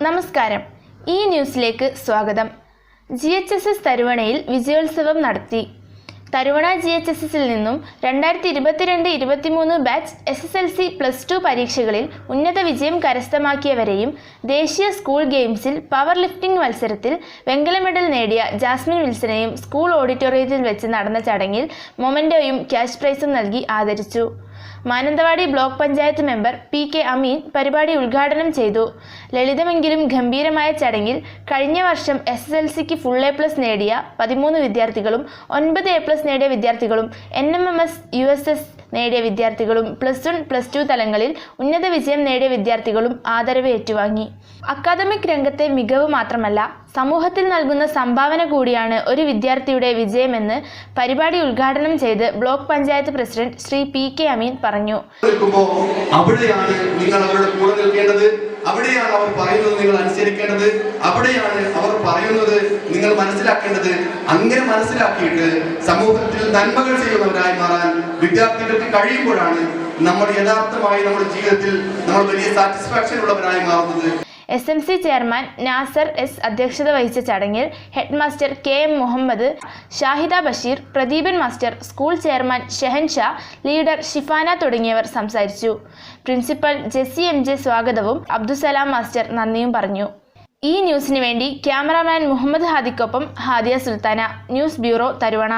നമസ്കാരം, ഈ ന്യൂസിലേക്ക് സ്വാഗതം. GHSS തരുവണയിൽ വിജയോത്സവം നടത്തി. തരുവണ GHSSൽ നിന്നും 2022-23 ബാച്ച് SSLC +2 പരീക്ഷകളിൽ ഉന്നത വിജയം കരസ്ഥമാക്കിയവരെയും ദേശീയ സ്കൂൾ ഗെയിംസിൽ പവർ ലിഫ്റ്റിംഗ് മത്സരത്തിൽ വെങ്കല മെഡൽ നേടിയ ജാസ്മിൻ വിൽസനെയും സ്കൂൾ ഓഡിറ്റോറിയത്തിൽ വെച്ച് നടന്ന ചടങ്ങിൽ മൊമെന്റോയും ക്യാഷ് പ്രൈസും നൽകി ആദരിച്ചു. Mananthavady block panchayat member PK അമീൻ പരിപാടി ഉദ്ഘാടനം ചെയ്തു. ലളിതമെങ്കിലും ഗംഭീരമായ ചടങ്ങിൽ കഴിഞ്ഞ വർഷം SSLCക്ക് ഫുൾ A+ നേടിയ 13 വിദ്യാർത്ഥികളും 9 A+ നേടിയ വിദ്യാർത്ഥികളും NMMS USS നേടിയ വിദ്യാർത്ഥികളും +1, +2 തലങ്ങളിൽ ഉന്നത വിജയം നേടിയ വിദ്യാർത്ഥികളും ആദരവ് ഏറ്റുവാങ്ങി. അക്കാദമിക് രംഗത്തെ മികവ് മാത്രമല്ല, സമൂഹത്തിൽ നൽകുന്ന സംഭാവന കൂടിയാണ് ഒരു വിദ്യാർത്ഥിയുടെ വിജയമെന്ന് പരിപാടി ഉദ്ഘാടനം ചെയ്ത് block panchayat president Shri PK അമീൻ പറഞ്ഞു. അവിടെയാണ് നിങ്ങൾ അവരുടെ കൂടെ നിൽക്കേണ്ടത്, അവിടെയാണ് അവർ പറയുന്നത് നിങ്ങൾ അനുസരിക്കേണ്ടത്, അവിടെയാണ് അവർ പറയുന്നത് നിങ്ങൾ മനസ്സിലാക്കേണ്ടത്. അങ്ങനെ മനസ്സിലാക്കിയിട്ട് സമൂഹത്തിൽ നന്മകൾ ചെയ്യുന്നവരായി മാറാൻ വിദ്യാർത്ഥികൾക്ക് കഴിയുമ്പോഴാണ് നമ്മൾ യഥാർത്ഥമായി നമ്മുടെ ജീവിതത്തിൽ നമ്മൾ വലിയ സാറ്റിസ്ഫാക്ഷൻ ഉള്ളവരായി മാറുന്നത്. SMC ചെയർമാൻ നാസർ S അധ്യക്ഷത വഹിച്ച ചടങ്ങിൽ head master KM Muhammad, Shahida Basheer, Pradeepan master, school chairman Shahanshah, leader Shifana തുടങ്ങിയവർ സംസാരിച്ചു. പ്രിൻസിപ്പൽ ജെസ്സി MJ സ്വാഗതവും അബ്ദുസലാം മാസ്റ്റർ നന്ദിയും പറഞ്ഞു. ഈ ന്യൂസിന് വേണ്ടി ക്യാമറാമാൻ മുഹമ്മദ് ഹാദിക്കൊപ്പം ഹാദിയ സുൽത്താന. News bureau, Tharuvana.